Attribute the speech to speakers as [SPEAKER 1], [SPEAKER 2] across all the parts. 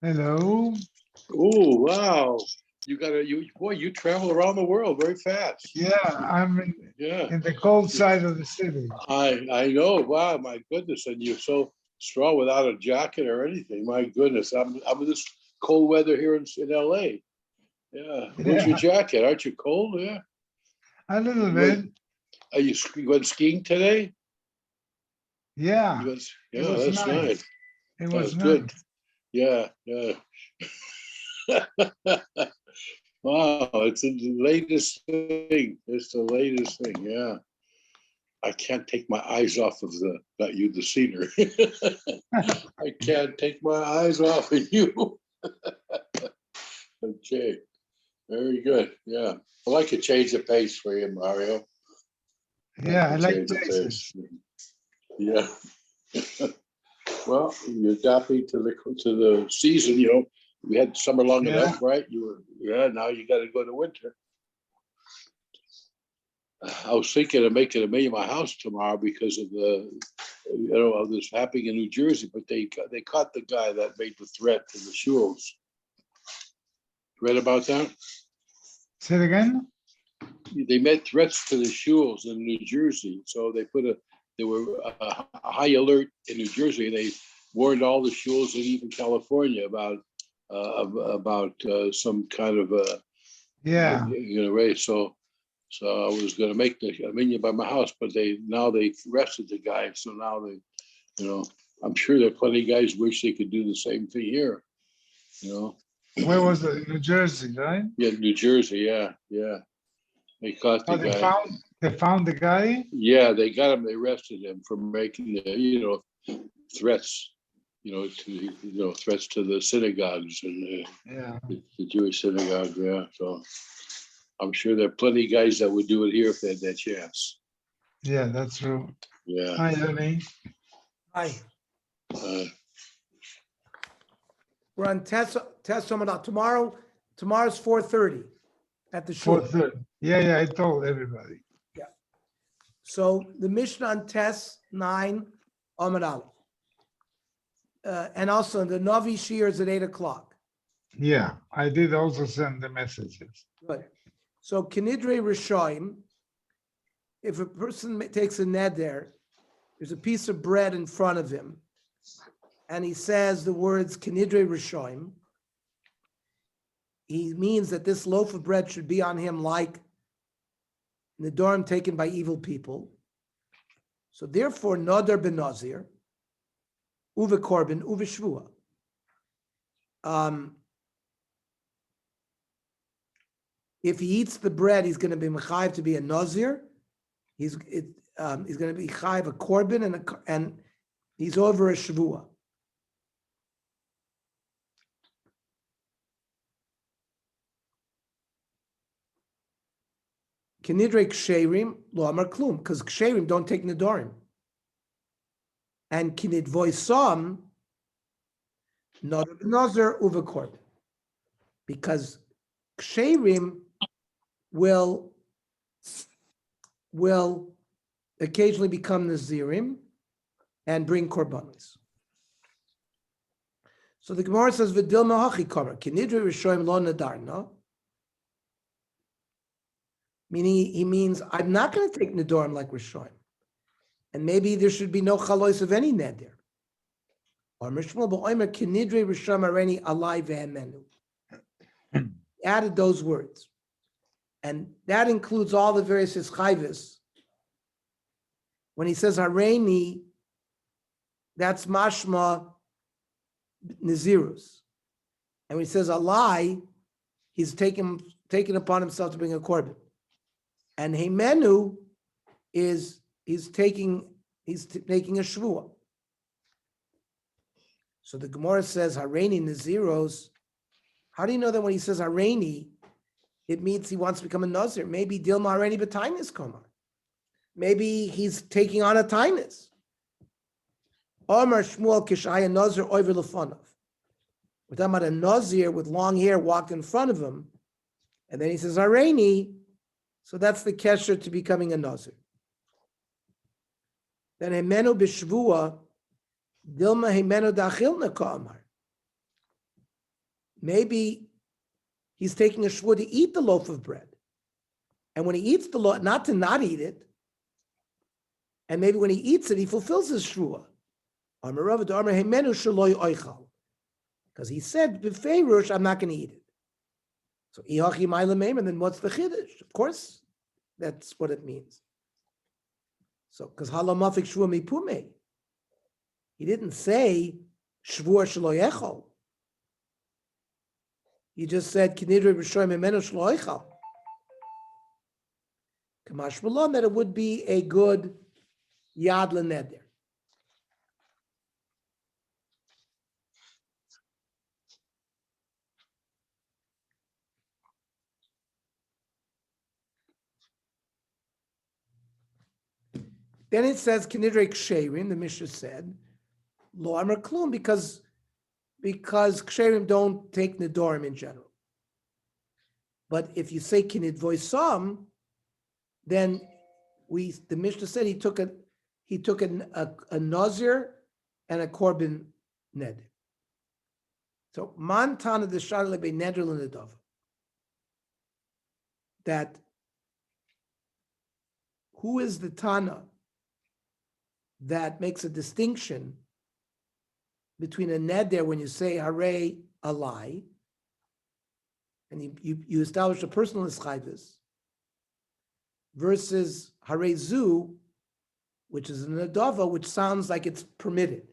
[SPEAKER 1] Hello.
[SPEAKER 2] Oh, wow. You travel around the world very fast.
[SPEAKER 1] Yeah, I'm
[SPEAKER 2] Yeah.
[SPEAKER 1] in the cold side of the city.
[SPEAKER 2] I know. Wow, my goodness. And you're so strong without a jacket or anything. My goodness. I'm in this cold weather here in LA. Yeah. Where's your
[SPEAKER 1] Yeah,
[SPEAKER 2] jacket? Aren't you cold? Yeah.
[SPEAKER 1] a little
[SPEAKER 2] You
[SPEAKER 1] bit.
[SPEAKER 2] went, you went skiing today?
[SPEAKER 1] Yeah, it
[SPEAKER 2] Yeah,
[SPEAKER 1] was
[SPEAKER 2] that's
[SPEAKER 1] nice.
[SPEAKER 2] nice.
[SPEAKER 1] It was
[SPEAKER 2] That's
[SPEAKER 1] nice.
[SPEAKER 2] good. Yeah, yeah. Wow, it's the latest thing. It's the latest thing. Yeah. I can't take my eyes off of the scenery. I can't take my eyes off of you. Okay, very good. Yeah, I like to change the pace for you, Mario. I like
[SPEAKER 1] Yeah, I
[SPEAKER 2] to
[SPEAKER 1] like
[SPEAKER 2] change the
[SPEAKER 1] places.
[SPEAKER 2] pace. Yeah. Well, you're adapting to the season. We had summer long
[SPEAKER 1] Yeah,
[SPEAKER 2] enough, right? Yeah. Now you got to go to winter. I was thinking of making a million my house tomorrow because of of this happening in New Jersey, but they caught the guy that made the threat to the schools. Read about that?
[SPEAKER 1] say it again.
[SPEAKER 2] They made threats to the schools in New Jersey, so there were a high alert in New Jersey. They warned all the schools and even California about some kind of
[SPEAKER 1] Yeah,
[SPEAKER 2] race. So I was going to make a million by my house, but they arrested the guy. So now you know, I'm sure there are plenty of guys wish they could do the same thing here. You know,
[SPEAKER 1] where was it? New Jersey, right?
[SPEAKER 2] yeah, New Jersey, yeah, yeah. They caught the
[SPEAKER 1] Oh,
[SPEAKER 2] guy.
[SPEAKER 1] they found the guy.
[SPEAKER 2] Yeah, they got him. They arrested him for making threats. Threats to the synagogues and
[SPEAKER 1] Yeah,
[SPEAKER 2] the Jewish synagogue. Yeah, so I'm sure there are plenty of guys that would do it here if they had that chance.
[SPEAKER 1] yeah, that's true.
[SPEAKER 2] Yeah.
[SPEAKER 1] Hi, Ernie.
[SPEAKER 3] Hi,
[SPEAKER 2] Uh,
[SPEAKER 3] we're on Test tomorrow. Tomorrow's 4:30 at the shul.
[SPEAKER 1] 4:30. Yeah, I told everybody.
[SPEAKER 3] Yeah. So the Mishnah on Test 9, Amud Aleph. And also the Navi Shir is at 8:00.
[SPEAKER 1] Yeah, I did also send the messages.
[SPEAKER 3] Good. So Kinidre Rishoim, if a person takes a neder, there's a piece of bread in front of him, and he says the words Kinidre Rishoim, he means that this loaf of bread should be on him like Nedarim taken by evil people. So therefore, Nadar ben Nazir, Uve Korban, Uve Shvua. If he eats the bread, he's going to be mechayiv to be a Nazir. He's going to be chayiv a Korban and he's over a Shvua. Kenidre ksherim lo amar klum, because ksherim don't take nedarim. And kinidvoy sam nazar uva korban, because ksherim will occasionally become nazirim and bring korbanos. So the Gemara says v'dilma hachi kamer kinidre rishoim lo nadarna. Meaning he means I'm not going to take nedarim like Rishoim. And maybe there should be no chalois of any neder. Or Mishmul ba'omer kinidre Risham areni alai ve'emenu. Added those words. And that includes all the various ischayvis. When he says hareni, that's mashma nazirus. And when he says alai, he's taken upon himself to bring a korban. And Hemenu is he's taking a shvua. So the Gemara says Hareni Naziros. How do you know that when he says Hareni, it means he wants to become a Nazir? Maybe Dilma Hareni B'Tainis Komar. Maybe he's taking on a Tainis. Omar Shmuel Kishaya Nazir Oiver Lefanov. We're talking about a Nazir with long hair walked in front of him, and then he says Hareni. So that's the kesher to becoming a Nazir. Then Hemenu b'Shvua, Dilma Hemenu da'achilna ka'amar. maybe he's taking a shvur to eat the loaf of bread. And when he eats the loaf, not to not eat it, and maybe when he eats it, he fulfills his shvur. Because he said, B'feirush, I'm not going to eat it. So, then what's the chiddush? Of course, that's what it means. So, because halamafik shvur mipume, he didn't say shvur shelo yechol. He just said kinidre b'shoy memenu shelo yechol. Kamash malon, that it would be a good yad leneder. Then it says kinidre ksherim. The Mishnah said lo amar klum because ksherim don't take nedorim in general. But if you say kinidvoisam, then the Mishnah said he took a nazir and a korban neder. So man tana the shadle be neder l'nedava. That who is the tana that makes a distinction between a neder when you say hare a lie, and you establish a personal ischayvus, versus hare zu, which is an adava, which sounds like it's permitted.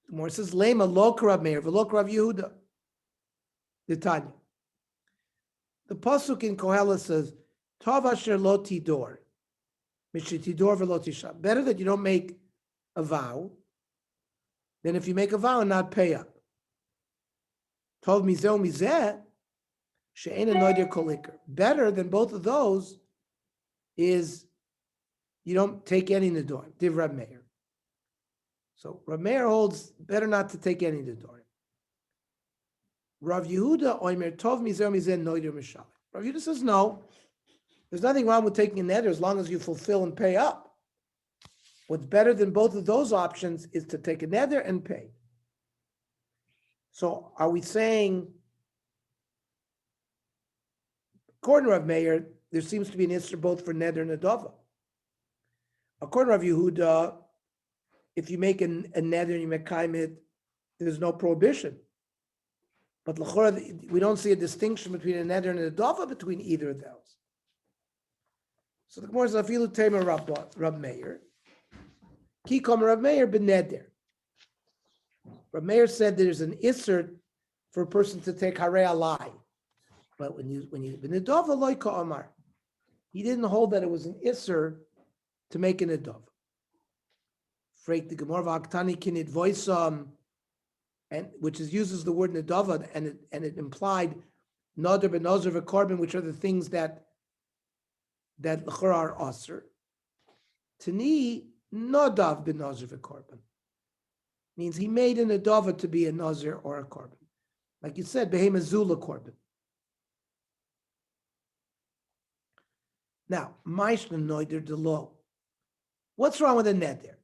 [SPEAKER 3] The more says lema lo karav meir v'lo karav Yehuda. The Tanya. The pasuk in Kohelet says tov asher lo tidor, mishitidor v'lo tisha. Better that you don't make a vow than if you make a vow and not pay up. Tov mizeh mizeh she'ena noidir kolikar. Better than both of those is you don't take any nedorim. Div Rab Meir. So Rab Meir holds better not to take any nedorim. Rav Yehuda oimer tov mizeh mizeh noidir mishal. Rav Yehuda says no. There's nothing wrong with taking a neder as long as you fulfill and pay up. What's better than both of those options is to take a neder and pay. So are we saying, according to Rav Meir, there seems to be an issur both for neder and adava. According to Rav Yehuda, if you make a neder and you make kaimit, there's no prohibition. But l'chora, we don't see a distinction between a neder and a adava between either of those. So the Gemara says, "Afilu tema Rab Meir, ki kom Rab Meir b'neder." Rab Meir said there's an issur for a person to take harei alai, but when you b'nedava loy ka'amar, he didn't hold that it was an issur to make an nedava. Freik the Gemara v'aktani kinid voisam, and which uses the word nedava, and it implied nader b'nazer v'korban, which are the things that l'chora are aser. Tani nadav b'nazer v'korban means he made an adava to be a nazir or a korban, like you said, behema zula korban. Now, ma'ishna noider delo. What's wrong with a neder?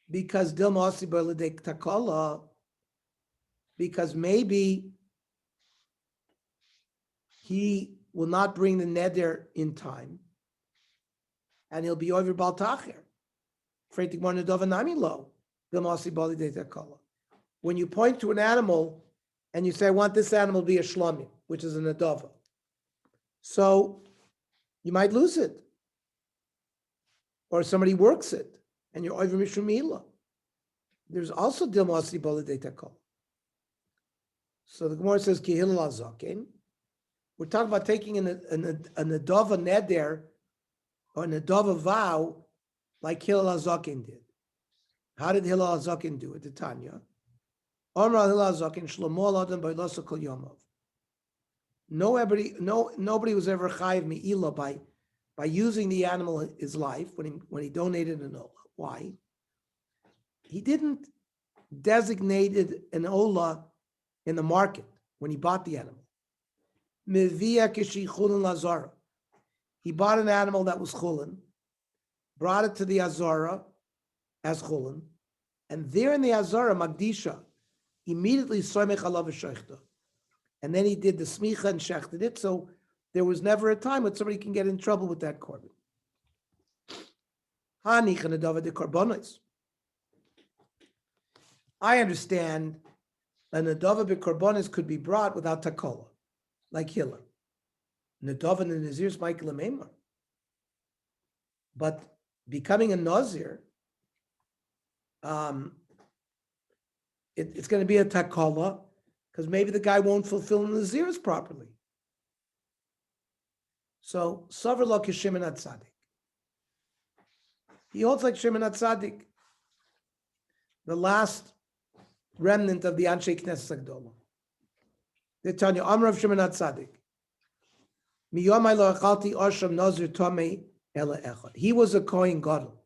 [SPEAKER 3] Because dilma asi b'ledek takala, because maybe he will not bring the neder in time, and he'll be over bal tacher. Freitik mar nedava nami lo. When you point to an animal and you say, I want this animal to be a shlamim, which is an adava. So you might lose it. Or somebody works it and you're over mishumila. There's also dilmasi balidetakol. So the Gemara says, Kihil lazakin. We're talking about taking an adava neder or an adava vow like Hillel HaZaken did. How did Hillel HaZaken do it? The Tanya. Omra Hillel HaZaken Shlomo Adam by Losa Kol Yomov. Nobody was ever chayiv me'ila by using the animal in his life when he donated an ola. Why? He didn't designate an ola in the market when he bought the animal. Mevia kishi chulin lazara. He bought an animal that was chulin, brought it to the Azara as chulin, and there in the Azara, Magdisha, immediately soymech alav v'sheichta. And then he did the smicha and shechted it. So there was never a time when somebody can get in trouble with that korban. Hanich and adava de korbanos. I understand an adava de korbanos could be brought without takola, like Hillel. Nadava and Nazir is Michael Amemar. But becoming a Nazir, it's going to be a takola because maybe the guy won't fulfill the Nazirs properly. So, Savar lo Shimon HaTzadik. He holds like Shimon HaTzadik, the last remnant of the Anshe Knesset Agdolah. They tell you, Amr of Shimon HaTzadik. Miyomai lo achalti osham nazir tomei ela echad. He was a Kohen Gadol.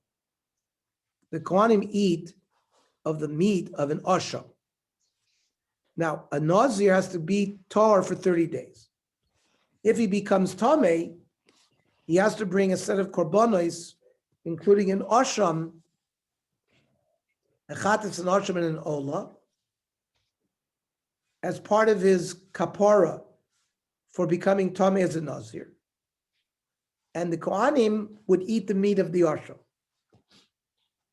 [SPEAKER 3] The Kohanim eat of the meat of an osham. Now, a nazir has to be tar for 30 days. If he becomes tomei, he has to bring a set of korbanos, including an osham, a chatetz, an osham, and an ola, as part of his kapara for becoming Tomei as a Nazir. And the Kohanim would eat the meat of the Osham.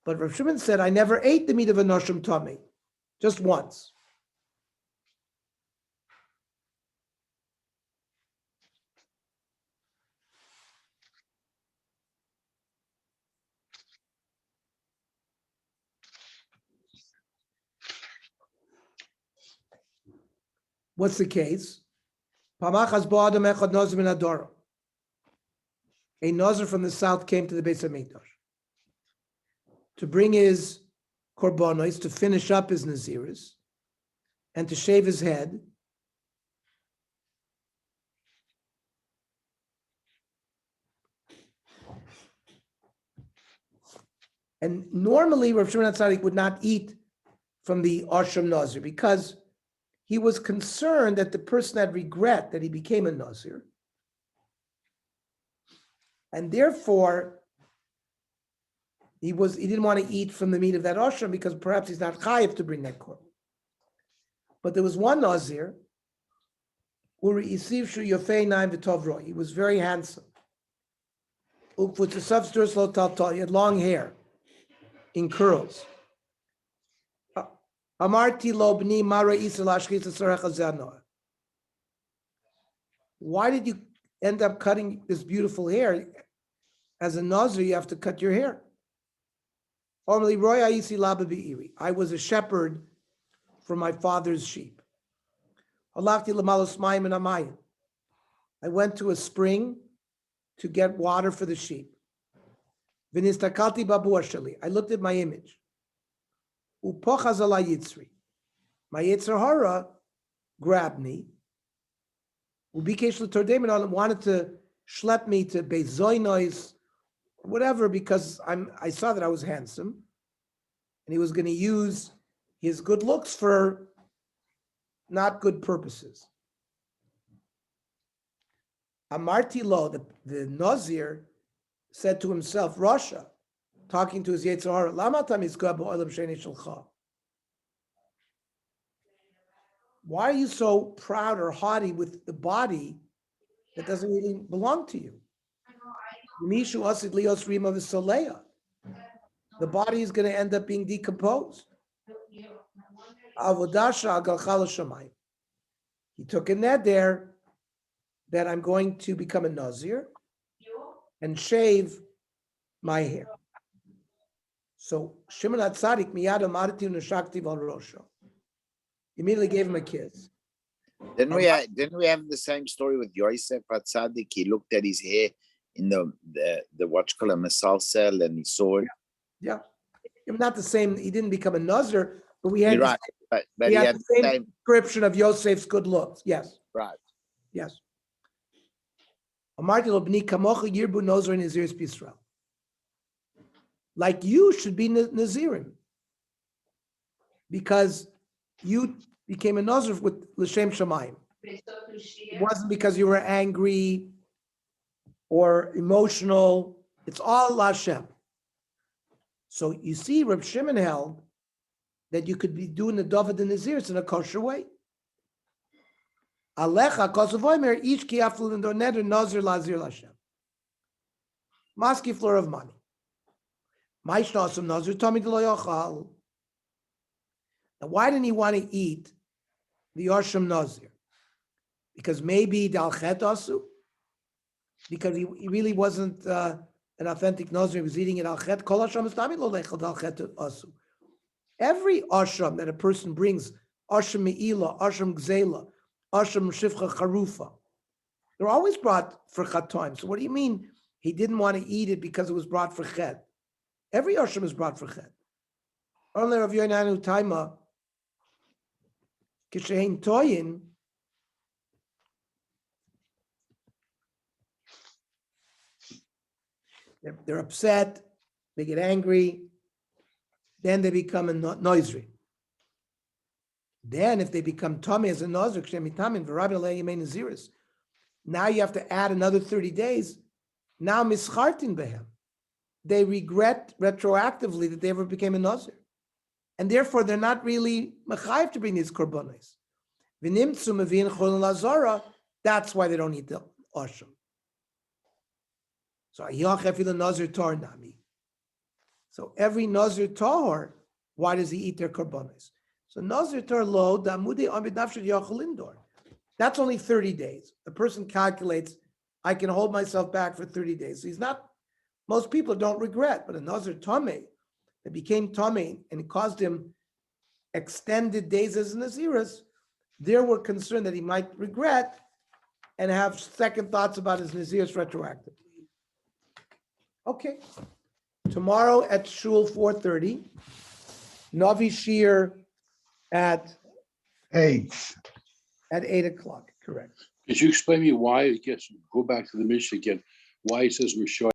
[SPEAKER 3] But Rav Shimon said, I never ate the meat of an Osham Tomei, just once. What's the case? A Nazir from the south came to the Beis HaMikdash to bring his korbanos, to finish up his naziris, and to shave his head. And normally, Rav Shimon HaTzadik would not eat from the Osham Nazir because he was concerned that the person had regret that he became a Nazir. And therefore, he didn't want to eat from the meat of that Osham because perhaps he's not chayiv to bring that korban. But there was one Nazir, Uri Isiv Shu Yofei Naim V'Tov Roi. He was very handsome. He had long hair in curls. Amarti lo b'ni mara isa lashchita sarecha zeh. Why did you end up cutting this beautiful hair? As a Nazir, you have to cut your hair. I was a shepherd for my father's sheep. I went to a spring to get water for the sheep. I looked at my image. My Yetzer Hara grabbed me. Wanted to schlep me to Beis Zoynos, whatever, because I saw that I was handsome, and he was going to use his good looks for not good purposes. Amarti lo, the Nazir, said to himself, Rasha, talking to his Yetzer Hara, Lama tam yizgah ba'olam sheni shelcha. Why are you so proud or haughty with the body that doesn't really belong to you? The body is going to end up being decomposed. He took a neder that I'm going to become a Nazir and shave my hair. So Shimon HaTzadik miyad amarti u'nashakti val rosho. Immediately gave him a kiss.
[SPEAKER 4] Didn't we have the same story with Yosef HaTzadik? He looked at his hair in the what's called a mesalsel, and he saw it.
[SPEAKER 3] Yeah, not the same. He didn't become a Nazir, but we had
[SPEAKER 4] You're right, but he had
[SPEAKER 3] the same description of Yosef's good looks. Yes,
[SPEAKER 4] right.
[SPEAKER 3] Yes. Amarti lo b'ni kamocha yirbu Nazir Naziris b'Yisrael. Like you should be Nazirim, because you became a Nazir with L'Shem Shamayim. It wasn't because you were angry or emotional. It's all L'Shem. So you see, Reb Shimon held that you could be doing the David and Naziris in a kosher way. Alecha kosovoimer each kiaflin do neder nazir lazir lashem. Maski floor of money. Maishnasum nazir tamid lo yachal. Now, why didn't he want to eat the Arsham Nazir? Because maybe Dalchet Asu? Because he really wasn't an authentic Nazir, he was eating it Alchet. Kol Arsham is Tamid Lo Lechel Dalchet Asu. Every Arsham that a person brings, Arsham Me'ila, Arsham Gzela, Arsham Shifcha Charufa, they're always brought for Chatoim. So what do you mean he didn't want to eat it because it was brought for Chet? Every Arsham is brought for Chet. Only Rav Yoinanu Taima, Kishein Toyin, they're upset, they get angry, then they become a noisri. Then if they become tummy as a nozer, now you have to add another 30 days. Now mischartin behem. They regret retroactively that they ever became a nozer. And therefore, they're not really mechayiv to bring these korbanos. That's why they don't eat the asham. So So every nazir tahor, why does he eat their korbanos? So nazir tahor lo damudi amidavshid yachol indoor. That's only 30 days. The person calculates, I can hold myself back for 30 days. So he's not. Most people don't regret, but a nazir tameh that became tameh and it caused him extended days as naziris, there were concerned that he might regret and have second thoughts about his naziris retroactively. Okay. Tomorrow at Shul 4:30, Navi Shir at
[SPEAKER 1] 8.
[SPEAKER 3] 8 o'clock. Correct.
[SPEAKER 2] Could you explain me why, I guess, go back to the Mishnah again, why it says we're showing